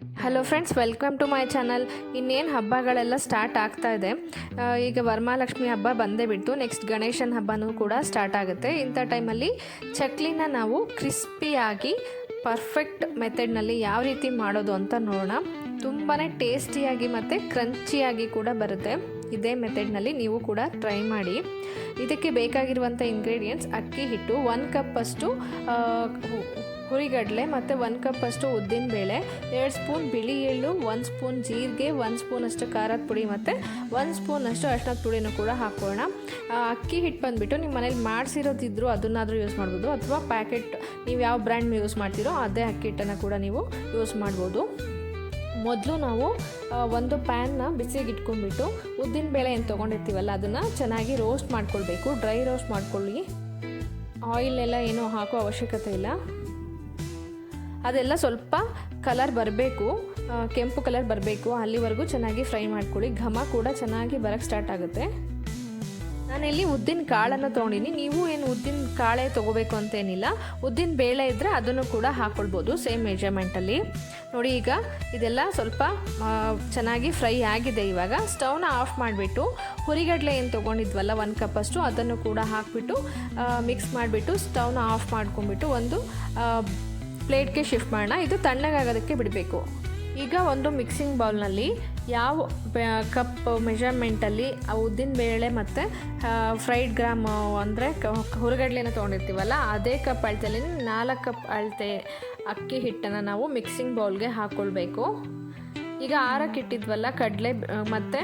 Hello friends, welcome to my channel. ಇನ್ನೇನು ಹಬ್ಬಗಳೆಲ್ಲ start ಆಗ್ತಾ ಇದೆ. ಈಗ ವರಮಹಾಲಕ್ಷ್ಮಿ ಹಬ್ಬ ಬಂದೇ ಬಿಟ್ಟು ನೆಕ್ಸ್ಟ್ ಗಣೇಶನ ಹಬ್ಬನೂ ಕೂಡ ಸ್ಟಾರ್ಟ್ ಆಗುತ್ತೆ. ಇಂಥ ಟೈಮಲ್ಲಿ ಚಕ್ಲಿನ ನಾವು ಕ್ರಿಸ್ಪಿಯಾಗಿ ಪರ್ಫೆಕ್ಟ್ ಮೆಥಡ್ನಲ್ಲಿ ಯಾವ ರೀತಿ ಮಾಡೋದು ಅಂತ ನೋಡೋಣ. ತುಂಬಾ ಟೇಸ್ಟಿಯಾಗಿ ಮತ್ತು ಕ್ರಂಚಿಯಾಗಿ ಕೂಡ ಬರುತ್ತೆ. ಇದೇ ಮೆಥಡ್ನಲ್ಲಿ ನೀವು ಕೂಡ ಟ್ರೈ ಮಾಡಿ. ಇದಕ್ಕೆ ಬೇಕಾಗಿರುವಂಥ ಇಂಗ್ರೀಡಿಯೆಂಟ್ಸ್: ಅಕ್ಕಿ ಹಿಟ್ಟು 1 ಕಪ್ಪಷ್ಟು, ಹುರಿಗಡಲೆ ಮತ್ತು 1 ಕಪ್ಪಷ್ಟು ಉದ್ದಿನಬೇಳೆ, 2 ಸ್ಪೂನ್ ಬಿಳಿ ಎಳ್ಳು, 1 ಸ್ಪೂನ್ ಜೀರಿಗೆ, 1 ಸ್ಪೂನಷ್ಟು ಖಾರದ ಪುಡಿ ಮತ್ತು 1 ಸ್ಪೂನಷ್ಟು ಅರಿಶಿನದ ಪುಡಿನೂ ಕೂಡ ಹಾಕೋಣ. ಅಕ್ಕಿ ಹಿಟ್ಟು ಬಂದುಬಿಟ್ಟು ನಿಮ್ಮ ಮನೇಲಿ ಮಾಡಿಸಿರೋದಿದ್ರು ಅದನ್ನಾದರೂ ಯೂಸ್ ಮಾಡ್ಬೋದು, ಅಥವಾ ಪ್ಯಾಕೆಟ್ ನೀವು ಯಾವ ಬ್ರ್ಯಾಂಡ್ ಯೂಸ್ ಮಾಡ್ತೀರೋ ಅದೇ ಅಕ್ಕಿ ಹಿಟ್ಟನ್ನು ಕೂಡ ನೀವು ಯೂಸ್ ಮಾಡ್ಬೋದು. ಮೊದಲು ನಾವು ಒಂದು ಪ್ಯಾನ್ನ ಬಿಸಿಗೆ ಇಟ್ಕೊಂಡ್ಬಿಟ್ಟು ಉದ್ದಿನಬೇಳೆ ಏನು ತೊಗೊಂಡಿರ್ತೀವಲ್ಲ ಅದನ್ನು ಚೆನ್ನಾಗಿ ರೋಸ್ಟ್ ಮಾಡ್ಕೊಳ್ಬೇಕು. ಡ್ರೈ ರೋಸ್ಟ್ ಮಾಡ್ಕೊಳ್ಳಿ. ಆಯಿಲೆಲ್ಲ ಏನೂ ಹಾಕೋ ಅವಶ್ಯಕತೆ ಇಲ್ಲ. ಅದೆಲ್ಲ ಸ್ವಲ್ಪ ಕಲರ್ ಬರಬೇಕು, ಕೆಂಪು ಕಲರ್ ಬರಬೇಕು, ಅಲ್ಲಿವರೆಗೂ ಚೆನ್ನಾಗಿ ಫ್ರೈ ಮಾಡ್ಕೊಳ್ಳಿ. ಘಮ ಕೂಡ ಚೆನ್ನಾಗಿ ಬರೋಕ್ಕೆ ಸ್ಟಾರ್ಟ್ ಆಗುತ್ತೆ. ನಾನಿಲ್ಲಿ ಉದ್ದಿನ ಕಾಳನ್ನು ತೊಗೊಂಡಿನಿ. ನೀವು ಏನು ಉದ್ದಿನ ಕಾಳೇ ತೊಗೋಬೇಕು ಅಂತೇನಿಲ್ಲ. ಉದ್ದಿನ ಬೇಳೆ ಇದ್ದರೆ ಅದನ್ನು ಕೂಡ ಹಾಕ್ಕೊಳ್ಬೋದು ಸೇಮ್ ಮೆಜರ್ಮೆಂಟಲ್ಲಿ. ನೋಡಿ, ಈಗ ಇದೆಲ್ಲ ಸ್ವಲ್ಪ ಚೆನ್ನಾಗಿ ಫ್ರೈ ಆಗಿದೆ. ಇವಾಗ ಸ್ಟವ್ನ ಆಫ್ ಮಾಡಿಬಿಟ್ಟು ಹುರಿಗಡಲೆ ಏನು ತೊಗೊಂಡಿದ್ವಲ್ಲ 1 ಕಪ್ಪಷ್ಟು ಅದನ್ನು ಕೂಡ ಹಾಕಿಬಿಟ್ಟು ಮಿಕ್ಸ್ ಮಾಡಿಬಿಟ್ಟು ಸ್ಟವ್ನ ಆಫ್ ಮಾಡ್ಕೊಂಡ್ಬಿಟ್ಟು ಒಂದು ಪ್ಲೇಟ್ಗೆ ಶಿಫ್ಟ್ ಮಾಡೋಣ. ಇದು ತಣ್ಣಗಾಗೋದಕ್ಕೆ ಬಿಡಬೇಕು. ಈಗ ಒಂದು ಮಿಕ್ಸಿಂಗ್ ಬೌಲ್ನಲ್ಲಿ ಯಾವ ಕಪ್ ಮೆಜರ್ಮೆಂಟಲ್ಲಿ ಉದ್ದಿನ ಬೇಳೆ ಮತ್ತು ಫ್ರೈಡ್ ಗ್ರಾಮ್ ಅಂದರೆ ಹುರಿಗಡ್ಲೆನ ತೊಗೊಂಡಿರ್ತೀವಲ್ಲ ಅದೇ ಕಪ್ ಅಳತೆಯಲ್ಲಿ 4 ಕಪ್ ಅಳತೆ ಅಕ್ಕಿ ಹಿಟ್ಟನ್ನು ನಾವು ಮಿಕ್ಸಿಂಗ್ ಬೌಲ್ಗೆ ಹಾಕ್ಕೊಳ್ಬೇಕು. ಈಗ ಆರಕ್ಕಿಟ್ಟಿದ್ವಲ್ಲ ಕಡಲೆ ಮತ್ತು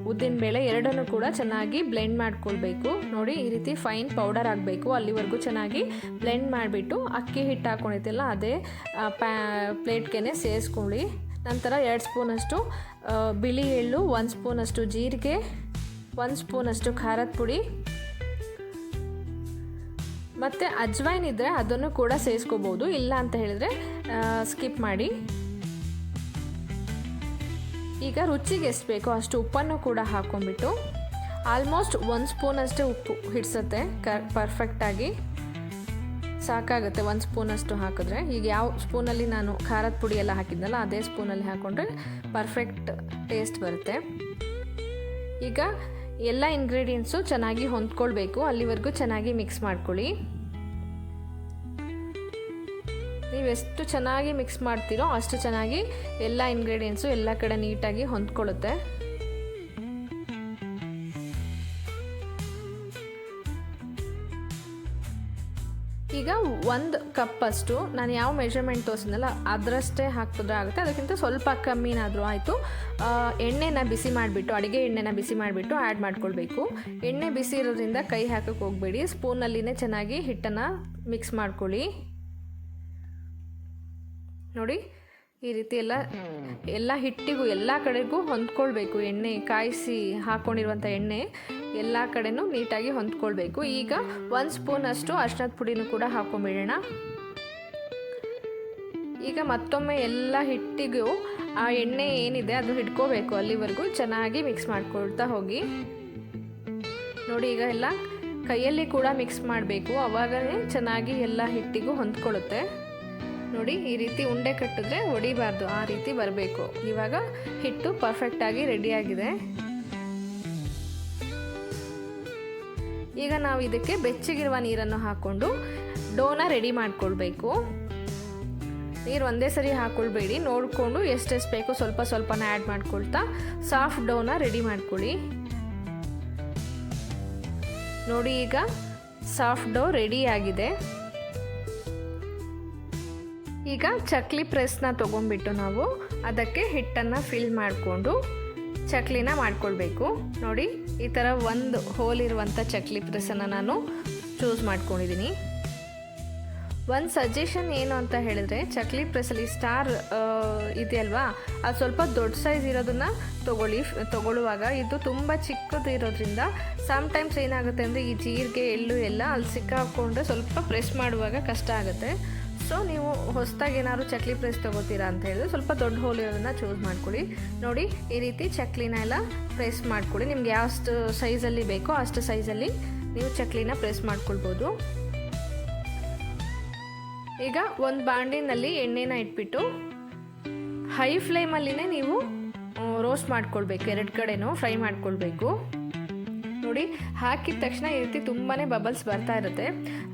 ಉದ್ದಿನಬೇಳೆ ಎರಡನ್ನೂ ಕೂಡ ಚೆನ್ನಾಗಿ ಬ್ಲೆಂಡ್ ಮಾಡ್ಕೊಳ್ಬೇಕು. ನೋಡಿ, ಈ ರೀತಿ ಫೈನ್ ಪೌಡರ್ ಆಗಬೇಕು. ಅಲ್ಲಿವರೆಗೂ ಚೆನ್ನಾಗಿ ಬ್ಲೆಂಡ್ ಮಾಡಿಬಿಟ್ಟು ಅಕ್ಕಿ ಹಿಟ್ಟು ಹಾಕ್ಕೊಂಡಿದ್ದೆಲ್ಲ ಅದೇ ಪ್ಲೇಟ್ಗೆ ಸೇರಿಸ್ಕೊಳ್ಳಿ. ನಂತರ 2 ಸ್ಪೂನಷ್ಟು ಬಿಳಿ ಎಳ್ಳು, 1 ಸ್ಪೂನಷ್ಟು ಜೀರಿಗೆ, 1 ಸ್ಪೂನಷ್ಟು ಖಾರದ ಪುಡಿ ಮತ್ತು ಅಜ್ವೈನ್ ಇದ್ದರೆ ಅದನ್ನು ಕೂಡ ಸೇರಿಸ್ಕೋಬೋದು. ಇಲ್ಲ ಅಂತ ಹೇಳಿದ್ರೆ ಸ್ಕಿಪ್ ಮಾಡಿ. ಈಗ ರುಚಿಗೆ ಎಷ್ಟು ಬೇಕೋ ಅಷ್ಟು ಉಪ್ಪನ್ನು ಕೂಡ ಹಾಕ್ಕೊಂಡ್ಬಿಟ್ಟು ಆಲ್ಮೋಸ್ಟ್ 1 ಸ್ಪೂನಷ್ಟು ಉಪ್ಪು ಹಿಡಿಸುತ್ತೆ. ಪರ್ಫೆಕ್ಟಾಗಿ ಸಾಕಾಗುತ್ತೆ 1 ಸ್ಪೂನಷ್ಟು ಹಾಕಿದ್ರೆ. ಈಗ ಯಾವ ಸ್ಪೂನಲ್ಲಿ ನಾನು ಖಾರದ ಪುಡಿ ಎಲ್ಲ ಹಾಕಿದ್ನಲ್ಲ ಅದೇ ಸ್ಪೂನಲ್ಲಿ ಹಾಕ್ಕೊಂಡ್ರೆ ಪರ್ಫೆಕ್ಟ್ ಟೇಸ್ಟ್ ಬರುತ್ತೆ. ಈಗ ಎಲ್ಲ ಇಂಗ್ರೀಡಿಯೆಂಟ್ಸು ಚೆನ್ನಾಗಿ ಹೊಂದ್ಕೊಳ್ಬೇಕು. ಅಲ್ಲಿವರೆಗೂ ಚೆನ್ನಾಗಿ ಮಿಕ್ಸ್ ಮಾಡ್ಕೊಳ್ಳಿ. ನೀವೆಷ್ಟು ಚೆನ್ನಾಗಿ ಮಿಕ್ಸ್ ಮಾಡ್ತೀರೋ ಅಷ್ಟು ಚೆನ್ನಾಗಿ ಎಲ್ಲ ಇಂಗ್ರೀಡಿಯೆಂಟ್ಸು ಎಲ್ಲ ಕಡೆ ನೀಟಾಗಿ ಹೊಂದ್ಕೊಳ್ಳುತ್ತೆ. ಈಗ 1 ಕಪ್ಪಷ್ಟು ನಾನು ಯಾವ ಮೆಜರ್ಮೆಂಟ್ ತೋರಿಸಿದ್ನಲ್ಲ ಅದರಷ್ಟೇ ಹಾಕಿದ್ರೆ ಆಗುತ್ತೆ. ಅದಕ್ಕಿಂತ ಸ್ವಲ್ಪ ಕಮ್ಮಿನಾದರೂ ಆಯಿತು. ಎಣ್ಣೆನ ಬಿಸಿ ಮಾಡಿಬಿಟ್ಟು, ಅಡುಗೆ ಎಣ್ಣೆನ ಬಿಸಿ ಮಾಡಿಬಿಟ್ಟು ಆ್ಯಡ್ ಮಾಡ್ಕೊಳ್ಬೇಕು. ಎಣ್ಣೆ ಬಿಸಿ ಇರೋದ್ರಿಂದ ಕೈ ಹಾಕೋಕ್ಕೆ ಹೋಗಬೇಡಿ. ಸ್ಪೂನಲ್ಲಿನೇ ಚೆನ್ನಾಗಿ ಹಿಟ್ಟನ್ನು ಮಿಕ್ಸ್ ಮಾಡ್ಕೊಳ್ಳಿ. ನೋಡಿ, ಈ ರೀತಿ ಎಲ್ಲ ಹಿಟ್ಟಿಗೂ ಎಲ್ಲ ಕಡೆಗೂ ಹೊಂದ್ಕೊಳ್ಬೇಕು. ಎಣ್ಣೆ ಕಾಯಿಸಿ ಹಾಕ್ಕೊಂಡಿರುವಂಥ ಎಣ್ಣೆ ಎಲ್ಲ ಕಡೆನೂ ನೀಟಾಗಿ ಹೊಂದ್ಕೊಳ್ಬೇಕು. ಈಗ 1 ಸ್ಪೂನಷ್ಟು ಅರಿಶಿನದ ಪುಡಿನೂ ಕೂಡ ಹಾಕ್ಕೊಂಬಿಡೋಣ. ಈಗ ಮತ್ತೊಮ್ಮೆ ಎಲ್ಲ ಹಿಟ್ಟಿಗೂ ಆ ಎಣ್ಣೆ ಏನಿದೆ ಅದು ಹಿಡ್ಕೋಬೇಕು. ಅಲ್ಲಿವರೆಗೂ ಚೆನ್ನಾಗಿ ಮಿಕ್ಸ್ ಮಾಡ್ಕೊಳ್ತಾ ಹೋಗಿ. ನೋಡಿ, ಈಗ ಎಲ್ಲ ಕೈಯಲ್ಲಿ ಕೂಡ ಮಿಕ್ಸ್ ಮಾಡಬೇಕು. ಆವಾಗಲೇ ಚೆನ್ನಾಗಿ ಎಲ್ಲ ಹಿಟ್ಟಿಗೂ ಹೊಂದ್ಕೊಳ್ಳುತ್ತೆ. ನೋಡಿ, ಈ ರೀತಿ ಉಂಡೆ ಕಟ್ಟಿದ್ರೆ ಒಡಿಬಾರ್ದು, ಆ ರೀತಿ ಬರಬೇಕು. ಇವಾಗ ಹಿಟ್ಟು ಪರ್ಫೆಕ್ಟಾಗಿ ರೆಡಿಯಾಗಿದೆ. ಈಗ ನಾವು ಇದಕ್ಕೆ ಬೆಚ್ಚಗಿರುವ ನೀರನ್ನು ಹಾಕ್ಕೊಂಡು ಡೋನ ರೆಡಿ ಮಾಡ್ಕೊಳ್ಬೇಕು. ನೀರು ಒಂದೇ ಸರಿ ಹಾಕ್ಕೊಳ್ಬೇಡಿ, ನೋಡಿಕೊಂಡು ಎಷ್ಟೆಷ್ಟು ಬೇಕೋ ಸ್ವಲ್ಪ ಸ್ವಲ್ಪನ ಆ್ಯಡ್ ಮಾಡ್ಕೊಳ್ತಾ ಸಾಫ್ಟ್ ಡೋನ ರೆಡಿ ಮಾಡ್ಕೊಳ್ಳಿ. ನೋಡಿ, ಈಗ ಸಾಫ್ಟ್ ಡೋ ರೆಡಿಯಾಗಿದೆ. ಈಗ ಚಕ್ಲಿ ಪ್ರೆಸ್ನ ತೊಗೊಂಡ್ಬಿಟ್ಟು ನಾವು ಅದಕ್ಕೆ ಹಿಟ್ಟನ್ನು ಫಿಲ್ ಮಾಡಿಕೊಂಡು ಚಕ್ಲಿನ ಮಾಡ್ಕೊಳ್ಬೇಕು. ನೋಡಿ, ಈ ಥರ ಒಂದು ಹೋಲ್ ಇರುವಂಥ ಚಕ್ಲಿ ಪ್ರೆಸ್ಸನ್ನು ನಾನು ಚೂಸ್ ಮಾಡ್ಕೊಂಡಿದ್ದೀನಿ. ಒಂದು ಸಜೆಷನ್ ಏನು ಅಂತ ಹೇಳಿದ್ರೆ, ಚಕ್ಲಿ ಪ್ರೆಸ್ಸಲ್ಲಿ ಸ್ಟಾರ್ ಇದೆಯಲ್ವಾ, ಅದು ಸ್ವಲ್ಪ ದೊಡ್ಡ ಸೈಜ್ ಇರೋದನ್ನು ತೊಗೊಳ್ಳುವಾಗ ಇದು ತುಂಬ ಚಿಕ್ಕದು ಇರೋದ್ರಿಂದ ಸಮ್ಟೈಮ್ಸ್ ಏನಾಗುತ್ತೆ ಅಂದರೆ ಈ ಜೀರಿಗೆ ಎಳ್ಳು ಎಲ್ಲ ಅಲ್ಲಿ ಸಿಕ್ಕಾಕೊಂಡ್ರೆ ಸ್ವಲ್ಪ ಪ್ರೆಸ್ ಮಾಡುವಾಗ ಕಷ್ಟ ಆಗುತ್ತೆ. ಸೊ ನೀವು ಹೊಸದಾಗಿ ಏನಾದ್ರು ಚಕ್ಲಿ ಪ್ರೆಸ್ ತೊಗೋತೀರಾ ಅಂತ ಹೇಳಿದ್ರೆ ಸ್ವಲ್ಪ ದೊಡ್ಡ ಹೋಲ್ ಇರೋದನ್ನು ಚೂಸ್ ಮಾಡ್ಕೊಳ್ಳಿ. ನೋಡಿ, ಈ ರೀತಿ ಚಕ್ಲಿನ ಎಲ್ಲ ಪ್ರೆಸ್ ಮಾಡ್ಕೊಳ್ಳಿ. ನಿಮ್ಗೆ ಯಾವಷ್ಟು ಸೈಜಲ್ಲಿ ಬೇಕೋ ಅಷ್ಟು ಸೈಜಲ್ಲಿ ನೀವು ಚಕ್ಲಿನ ಪ್ರೆಸ್ ಮಾಡ್ಕೊಳ್ಬೋದು. ಈಗ ಒಂದು ಬಾಂಡಿನಲ್ಲಿ ಎಣ್ಣೆನ ಇಟ್ಬಿಟ್ಟು ಹೈ ಫ್ಲೇಮಲ್ಲಿನೇ ನೀವು ರೋಸ್ಟ್ ಮಾಡ್ಕೊಳ್ಬೇಕು, 2 ಕಡೆನೂ ಫ್ರೈ ಮಾಡ್ಕೊಳ್ಬೇಕು. ನೋಡಿ, ಹಾಕಿದ ತಕ್ಷಣ ಈ ರೀತಿ ತುಂಬಾ ಬಬಲ್ಸ್ ಬರ್ತಾ ಇರುತ್ತೆ.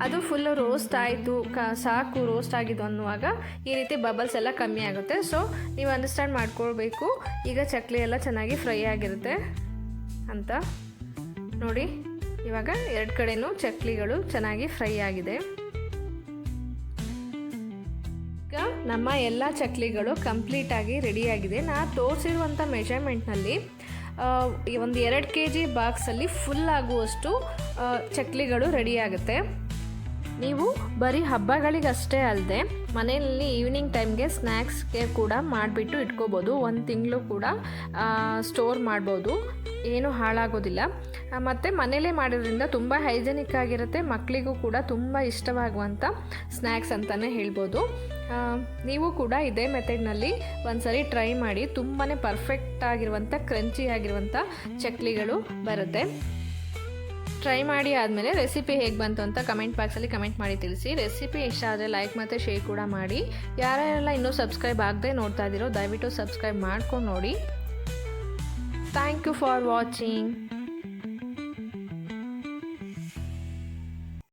ಅದು ಫುಲ್ಲು ರೋಸ್ಟ್ ಆಯಿತು, ಸಾಕು ರೋಸ್ಟ್ ಆಗಿದ್ದು ಅನ್ನುವಾಗ ಈ ರೀತಿ ಬಬಲ್ಸ್ ಎಲ್ಲ ಕಮ್ಮಿ ಆಗುತ್ತೆ. ಸೊ ನೀವು ಅಂಡರ್ಸ್ಟ್ಯಾಂಡ್ ಮಾಡ್ಕೊಳ್ಬೇಕು ಈಗ ಚಕ್ಲಿ ಎಲ್ಲ ಚೆನ್ನಾಗಿ ಫ್ರೈ ಆಗಿರುತ್ತೆ ಅಂತ. ನೋಡಿ, ಇವಾಗ 2 ಕಡೆನೂ ಚಕ್ಲಿಗಳು ಚೆನ್ನಾಗಿ ಫ್ರೈ ಆಗಿದೆ. ಈಗ ನಮ್ಮ ಎಲ್ಲ ಚಕ್ಲಿಗಳು ಕಂಪ್ಲೀಟಾಗಿ ರೆಡಿಯಾಗಿದೆ. ನಾನು ತೋರಿಸಿರುವಂಥ ಮೆಷರ್ಮೆಂಟ್ನಲ್ಲಿ ಒಂದು 2 kg ಬಾಕ್ಸಲ್ಲಿ ಫುಲ್ ಆಗುವಷ್ಟು ಚಕ್ಲಿಗಳು ರೆಡಿ ಆಗುತ್ತೆ. ನೀವು ಬರೀ ಹಬ್ಬಗಳಿಗಷ್ಟೇ ಅಲ್ಲದೆ ಮನೆಯಲ್ಲಿ ಈವ್ನಿಂಗ್ ಟೈಮ್ಗೆ ಸ್ನ್ಯಾಕ್ಸ್ಗೆ ಕೂಡ ಮಾಡಿಬಿಟ್ಟು ಇಟ್ಕೋಬೋದು. 1 ತಿಂಗಳು ಕೂಡ ಸ್ಟೋರ್ ಮಾಡ್ಬೋದು, ಏನೂ ಹಾಳಾಗೋದಿಲ್ಲ. ಮತ್ತು ಮನೇಲೇ ಮಾಡೋದ್ರಿಂದ ತುಂಬ ಹೈಜೆನಿಕ್ ಆಗಿರುತ್ತೆ, ಮಕ್ಕಳಿಗೂ ಕೂಡ ತುಂಬ ಇಷ್ಟವಾಗುವಂಥ ಸ್ನ್ಯಾಕ್ಸ್ ಅಂತಲೇ ಹೇಳ್ಬೋದು. ನೀವು ಕೂಡ ಇದೇ ಮೆಥಡ್ನಲ್ಲಿ ಒಂದ್ಸರಿ ಟ್ರೈ ಮಾಡಿ, ತುಂಬಾ ಪರ್ಫೆಕ್ಟ್ ಆಗಿರುವಂಥ ಕ್ರಂಚಿ ಆಗಿರುವಂಥ ಚಕ್ಲಿಗಳು ಬರುತ್ತೆ. ಟ್ರೈ ಮಾಡಿ ಆದಮೇಲೆ ರೆಸಿಪಿ ಹೇಗೆ ಬಂತು ಅಂತ ಕಮೆಂಟ್ ಬಾಕ್ಸಲ್ಲಿ ಕಮೆಂಟ್ ಮಾಡಿ ತಿಳಿಸಿ. ರೆಸಿಪಿ ಇಷ್ಟ ಆದರೆ ಲೈಕ್ ಮತ್ತು ಶೇರ್ ಕೂಡ ಮಾಡಿ. ಯಾರ್ಯಾರೆಲ್ಲ ಇನ್ನೂ ಸಬ್ಸ್ಕ್ರೈಬ್ ಆಗದೆ ನೋಡ್ತಾ ಇದ್ದೀರೋ ದಯವಿಟ್ಟು ಸಬ್ಸ್ಕ್ರೈಬ್ ಮಾಡ್ಕೊಂಡು ನೋಡಿ. Thank you for watching.